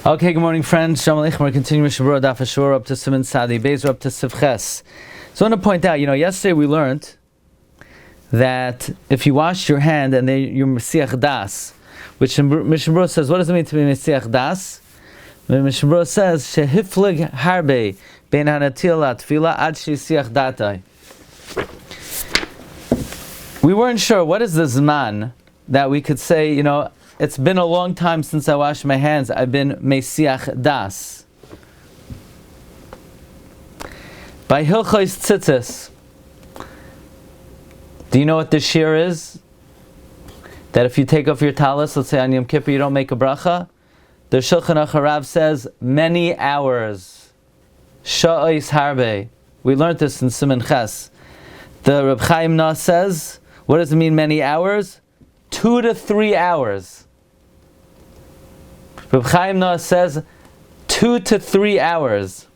Okay, good morning, friends. Shalom Aleichem. We're continuing with Berura Daf Hashavua up to Siman Sadi Beis, up to Sivches. So I want to point out, yesterday we learned that if you wash your hand and then you're Mesiach Das, which Mishna says, what does it mean to be Mesiach Das? Mishna says, Shehiflig harbe ben hanatil latfila ad shesiach datai. We weren't sure what is the Zman that we could say, it's been a long time since I washed my hands. I've been Mesiach Das. By Hilchos Tzitzis, do you know what the Shiur is? That if you take off your talis, let's say on Yom Kippur, you don't make a bracha. The Shulchan Aruch says many hours. Sha'os harbe. We learned this in Siman Ches. The Reb Chaim Na says, what does it mean many hours? 2 to 3 hours. Reb Chaim Na says 2 to 3 hours.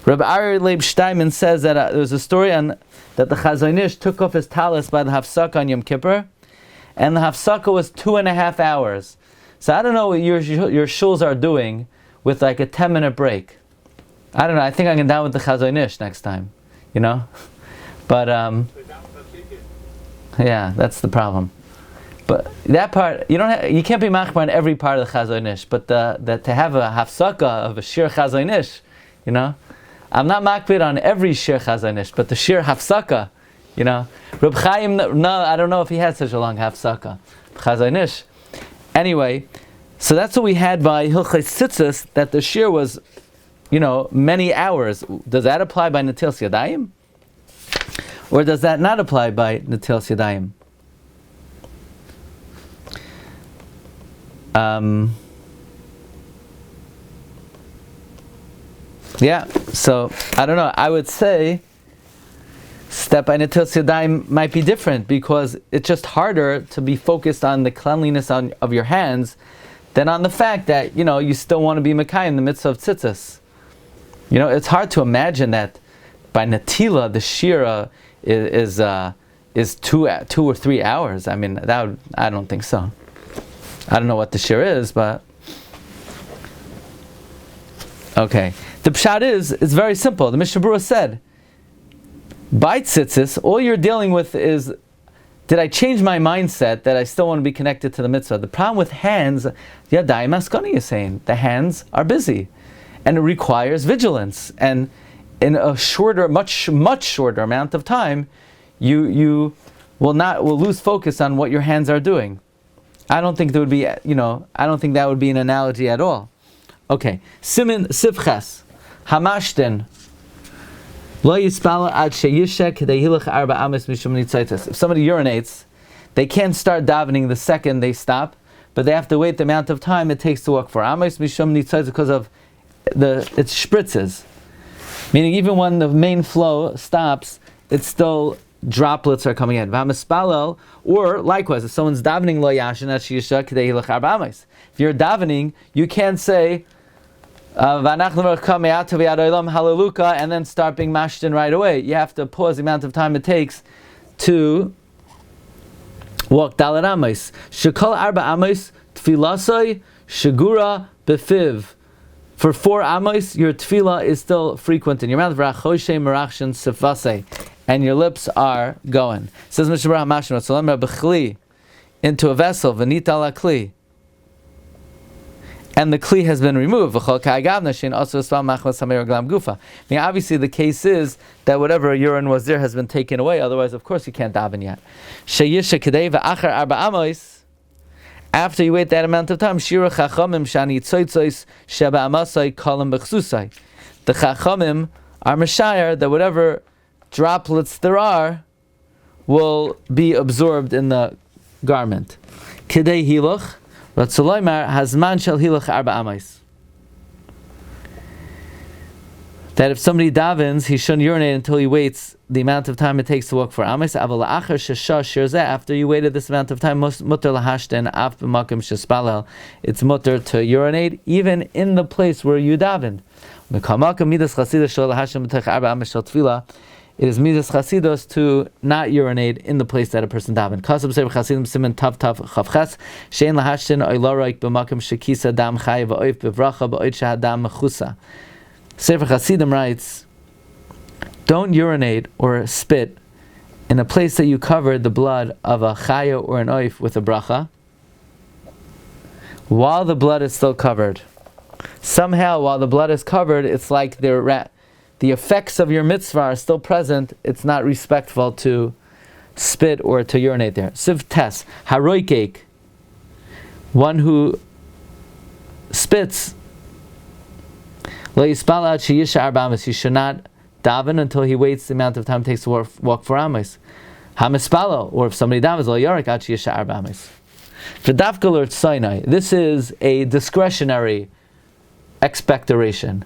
Rabbi Leib Steinman says that there was a story that the Chazon Ish took off his talis by the Hafsaka on Yom Kippur, and the Hafsaka was 2.5 hours. So I don't know what your shuls are doing with like a 10-minute break. I don't know. I think I can down with the Chazon Ish next time, But yeah, that's the problem. But that part, you can't be machmir on every part of the Chazon Ish, but that to have a hafsaka of a shir Chazon Ish, I'm not makbid on every shir Chazon Ish, but the shir hafsaka, Reb Chaim, no, I don't know if he had such a long hafsaka, Chazon Ish. Anyway, so that's what we had by Hilchos Tzitzis, that the shir was, many hours. Does that apply by Netilas Yadayim? Or does that not apply by Netilas Yadayim? So I don't know. I would say step by Netilas Yadayim might be different because it's just harder to be focused on the cleanliness of your hands than on the fact that you still want to be Mekayim in the midst of tzitzis. It's hard to imagine that by Natila the shira is 2 or 3 hours. I mean, I don't think so. I don't know what the shir is, but okay. The pshat it's very simple. The Mishnah said, by tzitzis, all you're dealing with is, did I change my mindset that I still want to be connected to the mitzvah? The problem with hands, Yadayim Askani is saying, the hands are busy, and it requires vigilance. And in a shorter, much shorter amount of time, you will lose focus on what your hands are doing. I don't think there would be, I don't think that would be an analogy at all. Okay, Siman Sivches, Hamashtin, Lo Yispala Ad Sheyishek Kedei Hilach Arba Amis Mishum Nitzaitis. If somebody urinates, they can't start davening the second they stop, but they have to wait the amount of time it takes to walk for Amis Mishum Nitzaitis because of it spritzes. Meaning even when the main flow stops, it's still droplets are coming in. Or likewise, if someone's davening lo yashin at shiyisha kedei hilach arba amis. If you're davening, you can't say hallelujah and then start being mashtin right away. You have to pause the amount of time it takes to walk dalet amis. Shekol arba amis tfilasai shagura befiv. For 4 amos, your tefillah is still frequent in your mouth. And your lips are going. Says Mishna Mashon, into a vessel, v'nita la kli, and the kli has been removed. Obviously, the case is that whatever urine was there has been taken away. Otherwise, of course, you can't daven yet. After you wait that amount of time, Shira Chachamim Shani Tzoitzois Sheba Amasai Kalam Bechsusai. The Chachamim are Meshayar that whatever droplets there are will be absorbed in the garment. Kedei Hiloch, Ratzoloimar Hazman Shel Hiloch Arba Amais. That if somebody davens, he shouldn't urinate until he waits the amount of time it takes to walk for Amis. After you waited this amount of time, mutter lahashten af b'makom shespalel. It's mutter to urinate even in the place where you davened. it is midas chasidus to not urinate in the place that a person daven. Kasab sefer chasidim siman tav tav chavches shein lahashtin oilaroik b'makom shekisa dam chay v'oif b'vracha b'oit shahadam mechusa. Sefer Chasidim writes, don't urinate or spit in a place that you covered the blood of a chaya or an oif with a bracha while the blood is still covered. Somehow, while the blood is covered, it's like the effects of your mitzvah are still present. It's not respectful to spit or to urinate there. Siv tes, haroikek, one who spits, he should not daven until he waits the amount of time it takes to walk for Amos. Hamispalo, or if somebody davens, this is a discretionary expectoration.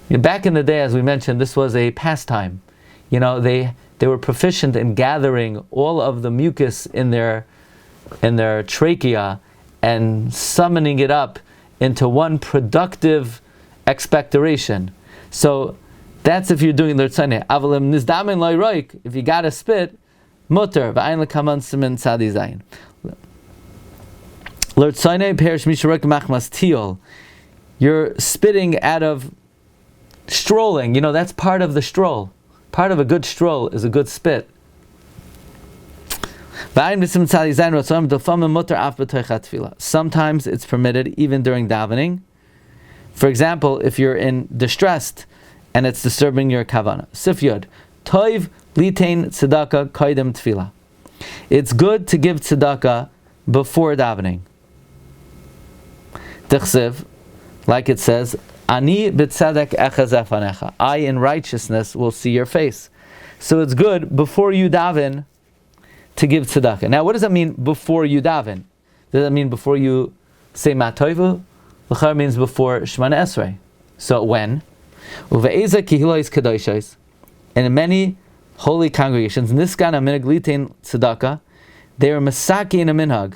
Back in the day, as we mentioned, this was a pastime. They were proficient in gathering all of the mucus in their trachea and summoning it up into one productive expectoration. So that's if you're doing l'rtzoneh. Avalim nizdamin lo'roik, if you gotta spit, mutter v'ayin l'kaman simin tzadi zayin. L'rtzoneh perish misharok machmas tiol. You're spitting out of strolling. That's part of the stroll. Part of a good stroll is a good spit. Sometimes it's permitted even during davening. For example, if you're in distressed and it's disturbing your kavanah. Sif Yod, Toiv litain tzedaka kaidem tefillah. It's good to give tzedaka before davening. Tichsiv, like it says, Ani b'tzedek echaz efanecha. I in righteousness will see your face. So it's good before you daven to give tzedakah. Now, what does that mean before you daven? Does that mean before you say matoivu? L'char means before Shemana Esrei. So when? Uve'eza kihilois kadoshos. And in many holy congregations, niskana minhag litain tzedakah, they are masaki in a minhag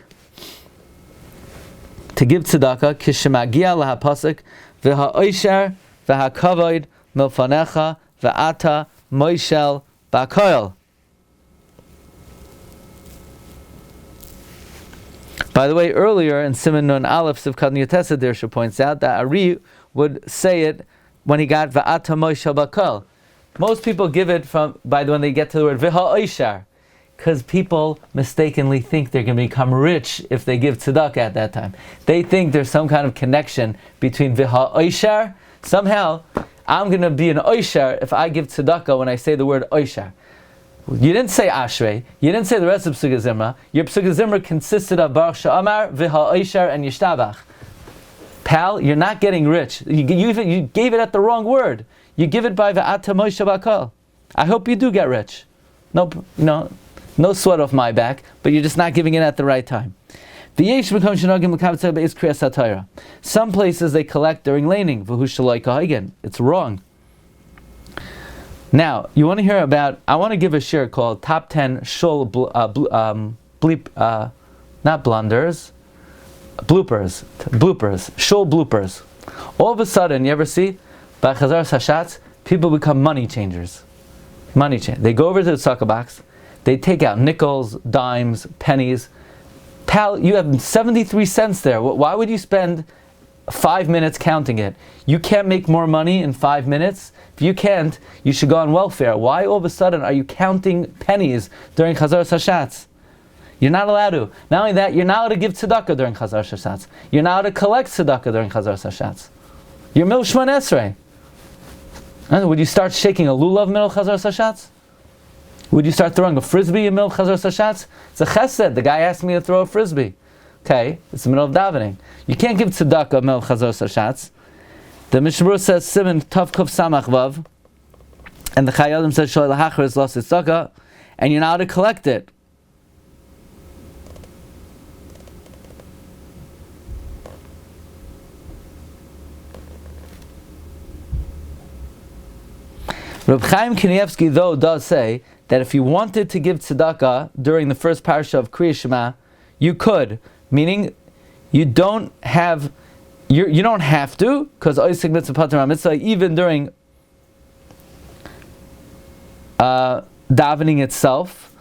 to give tzedakah kishemagia lahapasik v'ha'oisher v'ha'kavod milfanecha v'ata moishel ba'koil. By the way, earlier in Siman Nun Aleph Sivkat Yotesa, Dirsha points out that Ari would say it when he got Va'ata Moishel Bakol. Most people give it when they get to the word Viha Oishar, because people mistakenly think they're going to become rich if they give tzedakah at that time. They think there's some kind of connection between Viha Oishar. Somehow, I'm going to be an Oishar if I give tzedakah when I say the word Oishar. You didn't say Ashrei. You didn't say the rest of Psuga Zimra. Your Psuga Zimra consisted of Baruch Sha'amar, Viha Oishar, and Yishtabach. Pal, you're not getting rich. You gave it at the wrong word. You give it by Va'ata Moshe Bakal. I hope you do get rich. No sweat off my back, but you're just not giving it at the right time. Some places they collect during laning. It's wrong. Now, you want to hear about, I want to give a shir called Top 10 Shul not blunders, bloopers, Shul bloopers. All of a sudden, you ever see, by Chazar Sashatz, people become money changers. They go over to the tzedakah box, they take out nickels, dimes, pennies. Pal, you have 73 cents there. Why would you spend 5 minutes counting it? You can't make more money in 5 minutes. If you can't, you should go on welfare. Why all of a sudden are you counting pennies during Chazar Sashatz? You're not allowed to. Not only that, you're not allowed to give tzedakah during Chazar Sashatz. You're not allowed to collect tzedakah during Chazar Sashatz. You're Mil Shman Esrei. Would you start shaking a lulav Mil Chazar Sashatz? Would you start throwing a frisbee in Mil Chazar Sashatz? It's a chesed. The guy asked me to throw a frisbee. Okay, it's the middle of davening. You can't give tzedakah Mil Chazar Sashatz. The Mishna says Siman Tav Kuf Samach Vav, and the Chayadim says Shalei Lahachar is lost tzedakah, and you're not allowed to collect it. Reb Chaim Kanievsky, though, does say that if you wanted to give tzedakah during the first parsha of Kriya Shema, you could, meaning you don't have to, because oisik mitzvah pater mitzvah, even during davening itself,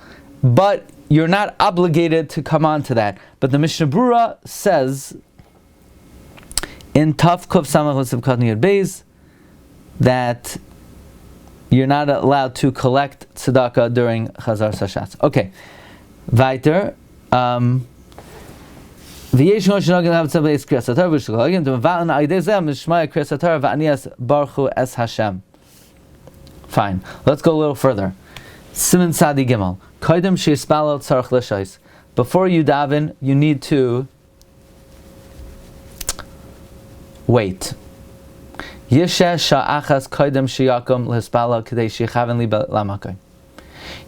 but you're not obligated to come on to that. But the Mishnah Berura says in Tav Kuf Samach L'Siv Katan Yud Beis that you're not allowed to collect tzedaka during Chazar Sashatz. Okay, weiter. V'yesh no shenogin lav tzavei es kriyas haTorah v'shulchan v'va'an aydei zeh mishmaya kriyas haTorah v'anias baruchu es Hashem. Fine. Let's go a little further. Siman Sadi Gimel. Koydem sheyispalel tzarich l'shais. Before you daven, you need to wait. Yishesh sha'achas koydem sheyakom l'hispalel k'dei sheyichaven li lamakai.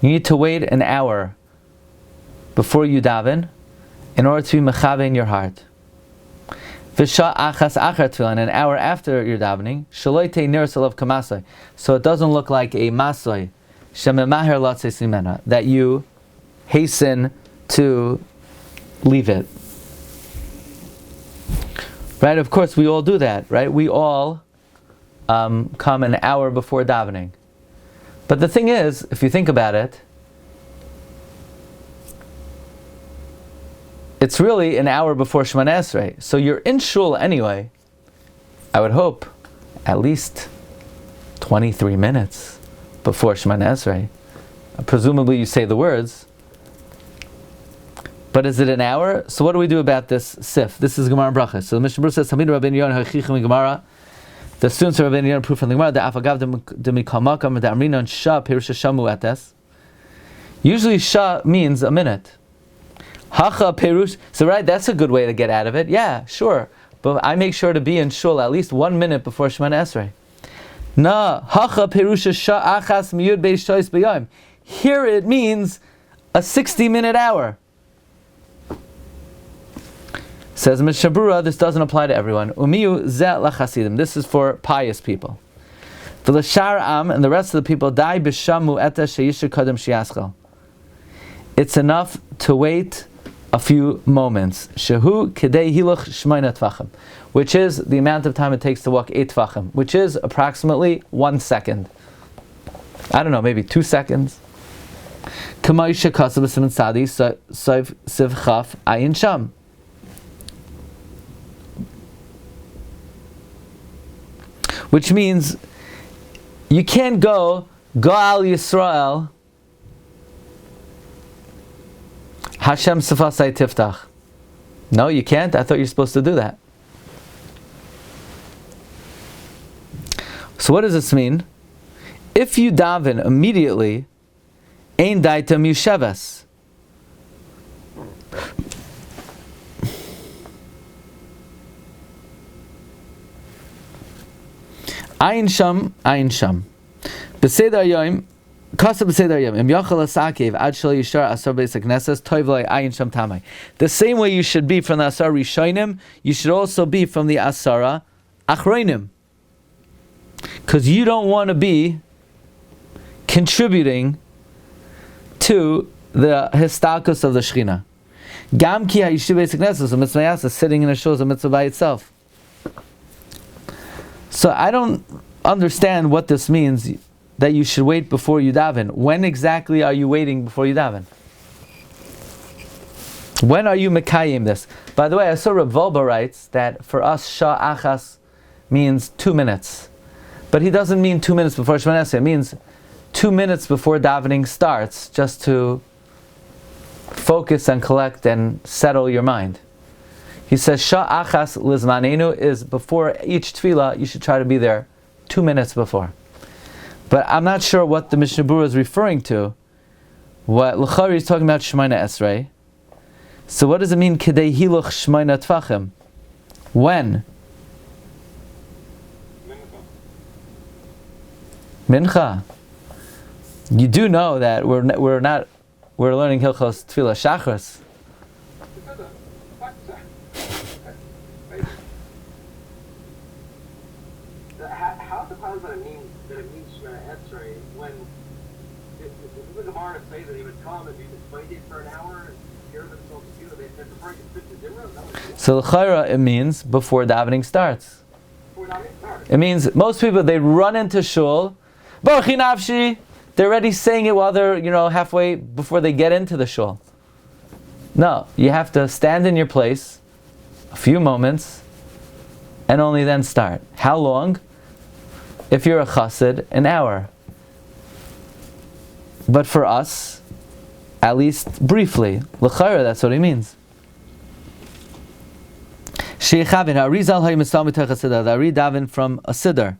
You need to wait an hour before you daven in order to be mechaven in your heart. V'sha achas achar tefillah, an hour after you're davening, shaloi tei nir salav kamasai, so it doesn't look like a masoi, shememaher latzes mimena, that you hasten to leave it. Right? Of course, we all do that, right? We all come an hour before davening. But the thing is, if you think about it, it's really an hour before Shemana Esrei. So you're in shul anyway, I would hope, at least 23 minutes before Shemana Esrei. Presumably you say the words. But is it an hour? So what do we do about this sif? This is Gemara Brachas. So the Mishnah Berurah says, Hamid Rabbi Yehuda HaNasi Gemara. The students of Rabbi Meir proof from the Gemara, the Afagav Demikal Makam, the Amrinon Shah, Pirusha Shamu Ates. Usually Shah means a minute. Hacha Perush. So right, that's a good way to get out of it. Yeah, sure. But I make sure to be in shul at least 1 minute before Shemana Esrei. Na Hacha Perusha Shah Achas Miyud Beis Shois B'Yom. Here it means a 60-minute hour. Says Mishnah Berurah, this doesn't apply to everyone. Umiyu zeh lachasidim. This is for pious people. V'lashar am, and the rest of the people, dai b'shamu eta sheyisher kadem shiaschel. It's enough to wait a few moments. Shehu kedei hiluch shmayna tvachim, which is the amount of time it takes to walk 8 tvachim, which is approximately 1 second. I don't know, maybe 2 seconds. K'may shekasav b'siman sadi soif siv chaf ayin sham. Which means you can't go al Yisrael Hashem Sefasai Tiftach. No, you can't. I thought you're supposed to do that. So what does this mean? If you daven immediately, Ein Daitam Yusheves. Ayin Sham, Ayin Sham. B'Seder Yom, Kasa B'Seder Yom, Im Yachal Asakev, Ad Shal Yishar Asar Beis HaKnesses, Toiv Lai Ayin Sham Tamai. The same way you should be from the Asar Rishonim, you should also be from the Asara Achroinim. Because you don't want to be contributing to the Histakus of the Shechina. Gam Ki HaYishuv Beis HaKnesses, a mitzvah yasa, sitting in a shul is a mitzvah by itself. So I don't understand what this means, that you should wait before you daven. When exactly are you waiting before you daven? When are you mekayim this? By the way, I saw Rav Volba writes that for us, Shah Achas means 2 minutes. But he doesn't mean 2 minutes before Shemana Esrei. It means 2 minutes before davening starts, just to focus and collect and settle your mind. He says, Shah Achas Lizmanenu is before each tefillah, you should try to be there 2 minutes before. But I'm not sure what the Mishnah Berurah is referring to. What L'chari is talking about Shemana Esrei. So what does it mean, Kedei Hiluch Shemana Tvachim? When? Mincha. You do know that we're learning Hilchos Tefillah Shachris. How depends that it means Shemana Esrei when the Gemara say that he would come and be waiting for an hour and hear themselves do it, they're preparing to fit the Zimra? So l'chayra it means before davening starts. Before davening starts. It means most people, they run into shul, Baruch Nafshi, they're already saying it while they're, halfway before they get into the shul. No, you have to stand in your place a few moments and only then start. How long? If you're a chassid, an hour. But for us, at least briefly, l'chayra, that's what he means. Sheichavin, Arizal haymisal mitach siddur. The Ari daven from a siddur.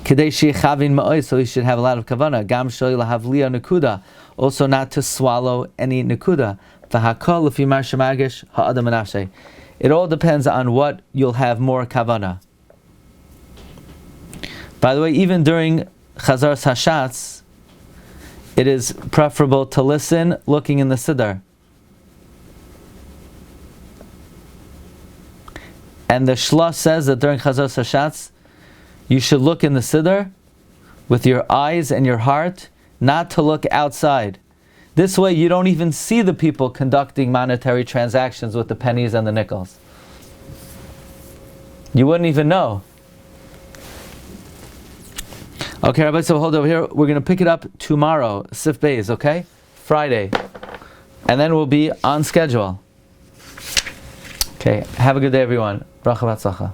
Kedei sheichavin ma'oy, so he should have a lot of kavanah. Gam shoy lahavliya nekuda, also not to swallow any nekuda. V'hakol lefi Machon Maggid Harakiah. It all depends on what you'll have more kavanah. By the way, even during Chazar Hashatz, it is preferable to listen looking in the siddur. And the Shlosh says that during Chazar Hashatz, you should look in the siddur with your eyes and your heart, not to look outside. This way you don't even see the people conducting monetary transactions with the pennies and the nickels. You wouldn't even know. Okay, Rabbi, so hold over here. We're going to pick it up tomorrow, Sif Beis, okay? Friday. And then we'll be on schedule. Okay, have a good day, everyone. Bracha v'atzlacha.